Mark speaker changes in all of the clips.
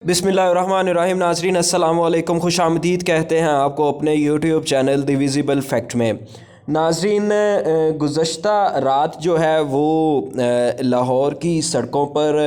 Speaker 1: बिस्मिल्लाहिर्रहमानिर्रहीम। नाज़रीन अस्सलाम वालेकुम, खुश आमदीद कहते हैं आपको अपने YouTube channel the visible fact में। नाज़रीन, गुज़श्ता रात जो है वो लाहौर की सड़कों पर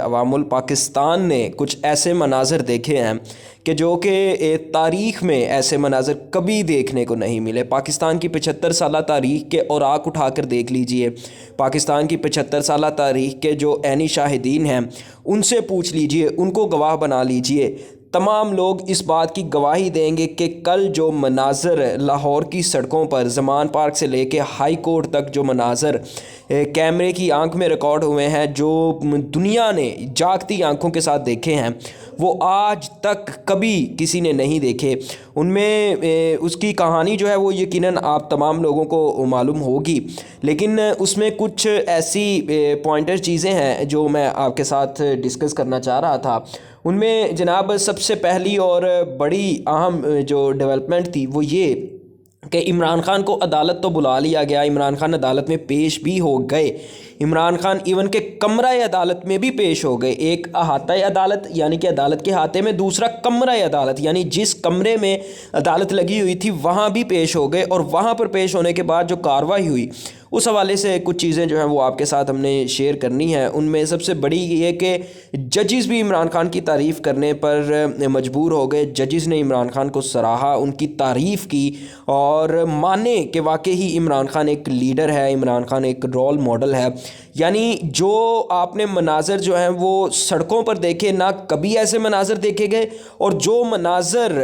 Speaker 1: अवामुल पाकिस्तान ने कुछ ऐसे मनाज़र देखे हैं कि जो कि तारीख़ में ऐसे मनाज़र कभी देखने को नहीं मिले। पाकिस्तान की 75 साला तारीख़ के औराक उठाकर देख लीजिए, पाकिस्तान की 75 साला तारीख़ के जो ऐनी शाहिदीन हैं उनसे पूछ लीजिए, उनको गवाह बना लीजिए। तमाम लोग इस बात की गवाही देंगे कि कल जो मनाज़र लाहौर की सड़कों पर ज़मान पार्क से लेके हाई कोर्ट तक जो मनाज़र कैमरे की आंख में रिकॉर्ड हुए हैं, जो दुनिया ने जागती आंखों के साथ देखे हैं, वो आज तक कभी किसी ने नहीं देखे। उनमें उसकी कहानी जो है वो यकीनन आप तमाम लोगों को मालूम होगी, लेकिन उसमें कुछ ऐसी पॉइंटर चीज़ें हैं जो मैं आपके साथ डिस्कस करना चाह रहा था। उनमें जनाब सबसे पहली और बड़ी अहम जो डेवलपमेंट थी वो ये कि इमरान खान को अदालत तो बुला लिया गया, इमरान खान अदालत में पेश भी हो गए। इमरान खान इवन के कमरा अदालत में भी पेश हो गए। एक अहाता अदालत यानी कि अदालत के अहाते में, दूसरा कमरा अदालत यानी जिस कमरे में अदालत लगी हुई थी वहाँ भी पेश हो गए। और वहाँ पर पेश होने के बाद जो कार्रवाई हुई उस हवाले से कुछ चीज़ें जो हैं वो आपके साथ हमने शेयर करनी है। उनमें सबसे बड़ी ये कि जजेस भी इमरान खान की तारीफ़ करने पर मजबूर हो गए। जजेस ने इमरान खान को सराहा, उनकी तारीफ़ की और माने कि वाकई ही इमरान खान एक लीडर है, इमरान खान एक रोल मॉडल है। यानी जो आपने मनाज़र जो हैं वो सड़कों पर देखे, ना कभी ऐसे मनाज़र देखे गए, और जो मनाज़र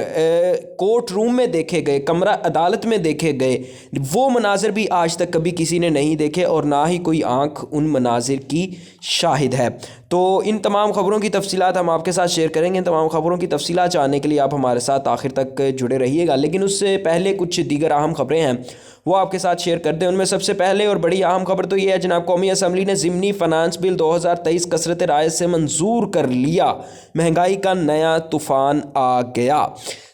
Speaker 1: कोर्ट रूम में देखे गए, कमरा अदालत में देखे गए, वो मनाज़र भी आज तक कभी किसी ने नहीं देखे और ना ही कोई आंख उन मनाज़िर की शाहिद है। तो इन तमाम ख़बरों की तफसीलात हम आपके साथ शेयर करेंगे। तमाम ख़बरों की तफसीलात जानने के लिए आप हमारे साथ आखिर तक जुड़े रहिएगा। लेकिन उससे पहले कुछ दीगर अहम ख़बरें हैं वो आपके साथ शेयर कर दें। उनमें सबसे पहले और बड़ी अहम खबर तो ये है जनाब, कौमी असम्बली ने ज़िमनी फ़ाइनेंस बिल 2023 कसरत राय से मंजूर कर लिया। महंगाई का नया तूफ़ान आ गया।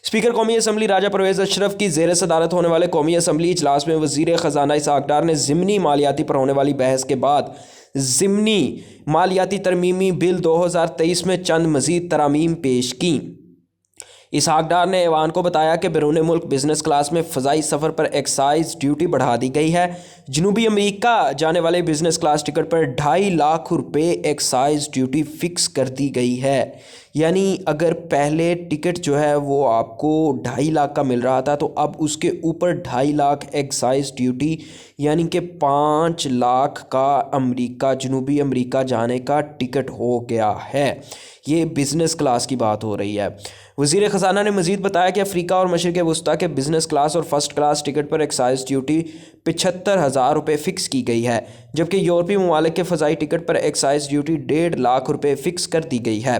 Speaker 1: स्पीकर कौमी असम्बली राजा परवेज़ अशरफ की ज़ेर सदारत होने वाले कौमी असम्बली इजलास में वज़ीर ख़जाना इसहाक़ डार ने ज़िमनी मालियाती पर होने वाली बहस के बाद ज़िमनी मालियाती तरमीमी बिल 2023 में चंद मज़ीद तरामीम पेश की। इसहाक़ डार ने ऐवान को बताया कि बैरून मुल्क बिज़नेस क्लास में फ़ज़ाई सफ़र पर एक्साइज़ ड्यूटी बढ़ा दी गई है। जनूबी अमेरिका जाने वाले बिज़नेस क्लास टिकट पर 2.5 लाख रुपये एक्साइज़ ड्यूटी फ़िक्स कर दी गई है। यानी अगर पहले टिकट जो है वो आपको 2.5 लाख का मिल रहा था, तो अब उसके ऊपर 2.5 लाख एक्साइज़ ड्यूटी, यानी कि 5 लाख का जनूबी अमेरिका जाने का टिकट हो गया है। ये बिज़नेस क्लास की बात हो रही है। वज़ीर ख़जाना ने मज़ीद बताया कि अफ्रीका और मशरिक़ वस्ता के बिज़नेस क्लास और फ़र्स्ट क्लास टिकट पर एक्साइज़ ड्यूटी 75,000 रुपये फ़िक्स की गई है, जबकि यूरोपीय ममालिक के फ़ज़ाई टिकट पर एक्साइज़ ड्यूटी 1.5 लाख रुपये फ़िक्स कर दी गई है।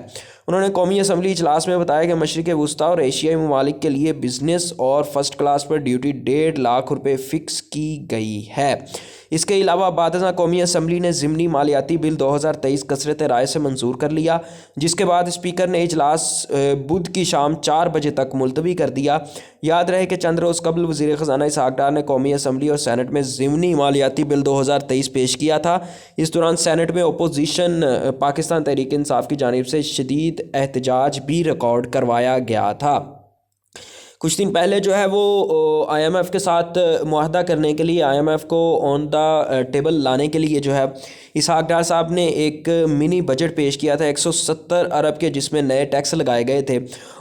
Speaker 1: उन्होंने कौमी असम्बली इजलास में बताया कि मशरिक़ वस्ता और एशियाई ममालिक के लिए बिज़नेस और फ़र्स्ट क्लास पर ड्यूटी 1.5 लाख रुपये फ़िक्स की गई है। इसके अलावा बादशाह कौमी असम्बली ने ज़िमनी मालियाती बिल 2023 कसरत राय से मंजूर कर लिया, जिसके बाद स्पीकर ने इजलास बुध की शाम 4 बजे तक मुलतवी कर दिया। याद रहे कि चंद रोज़ कबल वज़ीर ख़जाना इसहाक़ डार ने कौमी असम्बली और सैनेट में ज़िमनी मालियाती बिल 2023 पेश किया था। इस दौरान सैनेट में अपोजिशन पाकिस्तान तहरीक इंसाफ की जानिब से शदीद एहतजाज भी रिकॉर्ड करवाया गया था। कुछ दिन पहले जो है वो IMF के साथ मुआहदा करने के लिए, IMF को ऑन द टेबल लाने के लिए जो है इसहाक़ डार साहब ने एक मिनी बजट पेश किया था 170 अरब के, जिसमें नए टैक्स लगाए गए थे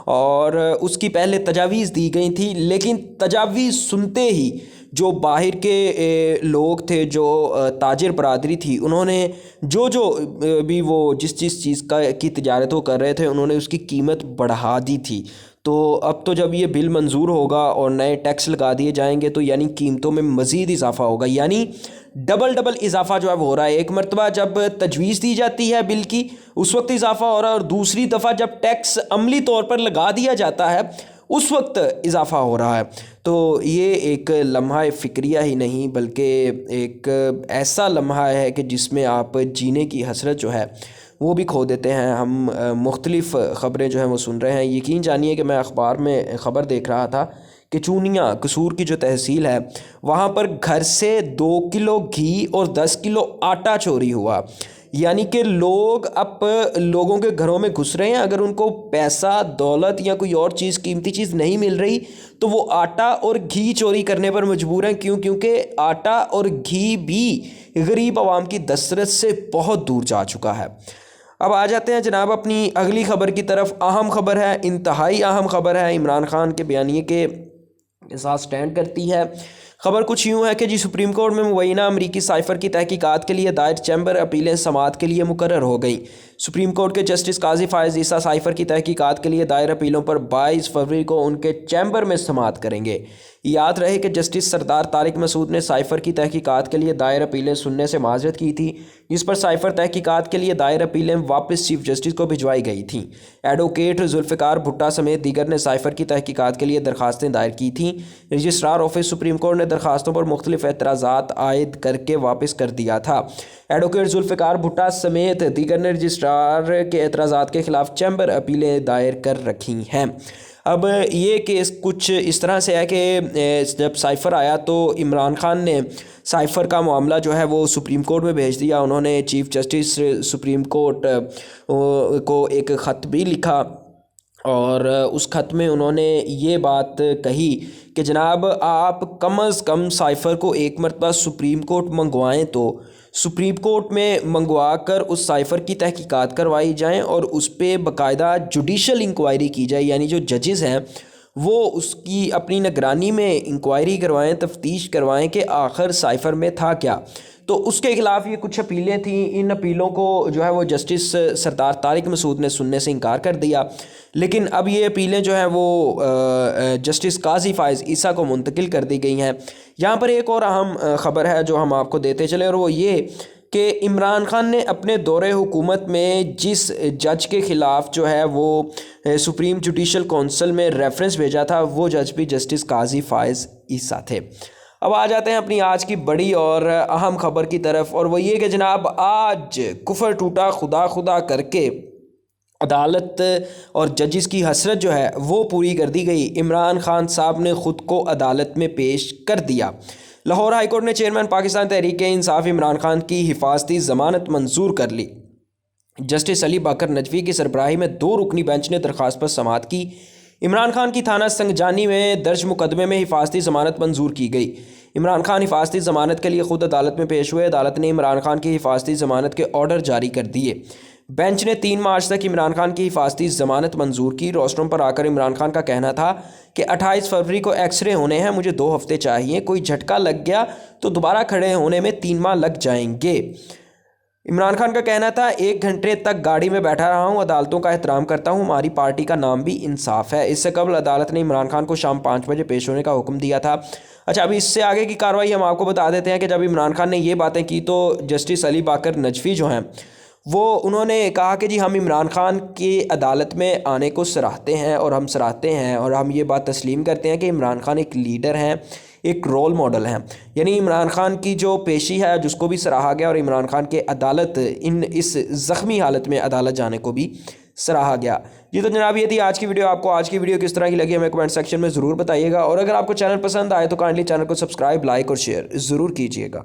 Speaker 1: और उसकी पहले तजावीज़ दी गई थी। लेकिन तजावीज़ सुनते ही जो बाहर के लोग थे, जो ताजिर बरादरी थी, उन्होंने जो भी वो जिस चीज़ की तजारत वो कर रहे थे, उन्होंने उसकी कीमत बढ़ा दी थी। तो अब तो जब ये बिल मंजूर होगा और नए टैक्स लगा दिए जाएंगे तो यानी कीमतों में मज़ीद इजाफ़ा होगा, यानी डबल इजाफ़ा जो है वो हो रहा है। एक मरतबा जब तजवीज़ दी जाती है बिल की उस वक्त इजाफ़ा हो रहा है, और दूसरी दफ़ा जब टैक्स अमली तौर पर लगा दिया जाता है उस वक्त इजाफ़ा हो रहा है। तो ये एक लम्हा फ़िक्रिया ही नहीं बल्कि एक ऐसा लम्हा है कि जिसमें आप जीने की हसरत जो है वो भी खो देते हैं। हम मुख्तलिफ़ ख़बरें जो हैं वो सुन रहे हैं। यकीन जानिए कि मैं अखबार में ख़बर देख रहा था कि चूनिया कसूर की जो तहसील है वहाँ पर घर से 2 किलो घी और 10 किलो आटा चोरी हुआ। یعنی کہ لوگ اب لوگوں کے گھروں میں گھس رہے ہیں، اگر ان کو پیسہ، دولت یا کوئی اور چیز، قیمتی چیز نہیں مل رہی تو وہ آٹا اور گھی چوری کرنے پر مجبور ہیں۔ کیونکہ آٹا اور گھی بھی غریب عوام کی دسترس سے بہت دور جا چکا ہے۔ اب آ جاتے ہیں جناب اپنی اگلی خبر کی طرف۔ اہم خبر ہے، انتہائی اہم خبر ہے، عمران خان کے بیانیے کے ساتھ سٹینڈ کرتی ہے۔ خبر کچھ یوں ہے کہ جی سپریم کورٹ میں مبینہ امریکی سائفر کی تحقیقات کے لیے دائر چیمبر اپیلیں سماعت کے لیے مقرر ہو گئیں۔ سپریم کورٹ کے جسٹس قاضی فائز عیسیٰ سائفر کی تحقیقات کے لیے دائر اپیلوں پر 22 فروری کو ان کے چیمبر میں سماعت کریں گے۔ یاد رہے کہ جسٹس سردار طارق مسعود نے سائفر کی تحقیقات کے لیے دائر اپیلیں سننے سے معذرت کی تھی، جس پر سائفر تحقیقات کے لیے دائر اپیلیں واپس چیف جسٹس کو بھجوائی گئی تھیں۔ ایڈوکیٹ ذوالفقار بھٹا سمیت دیگر نے سائفر کی تحقیقات کے لیے درخواستیں دائر کی تھیں۔ رجسٹرار آفس سپریم کورٹ نے درخواستوں پر مختلف اعتراضات عائد کر کے واپس کر دیا تھا۔ ایڈوکیٹ ذوالفقار بھٹا سمیت دیگر نے رجسٹرار کے اعتراضات کے خلاف چیمبر اپیلیں دائر کر رکھی ہیں۔ اب یہ کیس کچھ اس طرح سے ہے کہ جب سائفر آیا تو عمران خان نے سائفر کا معاملہ جو ہے وہ سپریم کورٹ میں بھیج دیا۔ انہوں نے چیف جسٹس سپریم کورٹ کو ایک خط بھی لکھا اور اس خط میں انہوں نے یہ بات کہی کہ جناب آپ کم از کم سائفر کو ایک مرتبہ سپریم کورٹ منگوائیں تو سپریم کورٹ میں منگوا کر اس سائفر کی تحقیقات کروائی جائیں اور اس پہ باقاعدہ جوڈیشل انکوائری کی جائے، یعنی جو ججز ہیں وہ اس کی اپنی نگرانی میں انکوائری کروائیں، تفتیش کروائیں کہ آخر سائفر میں تھا کیا۔ تو اس کے خلاف یہ کچھ اپیلیں تھیں۔ ان اپیلوں کو جو ہے وہ جسٹس سردار طارق مسعود نے سننے سے انکار کر دیا، لیکن اب یہ اپیلیں جو ہیں وہ جسٹس قاضی فائز عیسیٰ کو منتقل کر دی گئی ہیں۔ یہاں پر ایک اور اہم خبر ہے جو ہم آپ کو دیتے چلیں، اور وہ یہ کہ عمران خان نے اپنے دور حکومت میں جس جج کے خلاف جو ہے وہ سپریم جوڈیشل کونسل میں ریفرنس بھیجا تھا وہ جج بھی جسٹس قاضی فائز عیسیٰ تھے۔ اب آ جاتے ہیں اپنی آج کی بڑی اور اہم خبر کی طرف، اور وہ یہ کہ جناب آج کفر ٹوٹا خدا خدا کر کے عدالت اور ججز کی حسرت جو ہے وہ پوری کر دی گئی۔ عمران خان صاحب نے خود کو عدالت میں پیش کر دیا۔ لاہور ہائی کورٹ نے چیئرمین پاکستان تحریک انصاف عمران خان کی حفاظتی ضمانت منظور کر لی۔ جسٹس علی باقر نجوی کی سربراہی میں 2 رکنی بینچ نے درخواست پر سماعت کی۔ عمران خان کی تھانہ سنگجانی میں درج مقدمے میں حفاظتی ضمانت منظور کی گئی۔ عمران خان حفاظتی ضمانت کے لیے خود عدالت میں پیش ہوئے۔ عدالت نے عمران خان کی حفاظتی ضمانت کے آرڈر جاری کر دیے۔ بینچ نے 3 مارچ تک عمران خان کی حفاظتی ضمانت منظور کی۔ روسٹرم پر آ کر عمران خان کا کہنا تھا کہ 28 فروری کو ایکس رے ہونے ہیں، مجھے 2 ہفتے چاہیے، کوئی جھٹکا لگ گیا تو دوبارہ کھڑے ہونے میں 3 ماہ لگ جائیں گے۔ عمران خان کا کہنا تھا 1 گھنٹے تک گاڑی میں بیٹھا رہا ہوں، عدالتوں کا احترام کرتا ہوں، ہماری پارٹی کا نام بھی انصاف ہے۔ اس سے قبل عدالت نے عمران خان کو شام 5 بجے پیش ہونے کا حکم دیا تھا۔ اچھا، ابھی اس سے آگے کی کارروائی ہم آپ کو بتا دیتے ہیں کہ جب عمران خان نے یہ باتیں کی تو جسٹس علی باقر نجوی جو ہیں وہ انہوں نے کہا کہ جی ہم عمران خان کی عدالت میں آنے کو سراہتے ہیں اور ہم سراہتے ہیں اور ہم یہ بات تسلیم کرتے ہیں کہ عمران خان ایک لیڈر ہیں، ایک رول ماڈل ہیں۔ یعنی عمران خان کی جو پیشی ہے جس کو بھی سراہا گیا، اور عمران خان کے عدالت اس زخمی حالت میں عدالت جانے کو بھی سراہا گیا۔ جی تو جناب یہ تھی آج کی ویڈیو۔ آپ کو آج کی ویڈیو کس طرح کی لگی ہمیں کمنٹ سیکشن میں ضرور بتائیے گا، اور اگر آپ کو چینل پسند آئے تو کائنڈلی چینل کو سبسکرائب، لائک اور شیئر ضرور کیجیے گا۔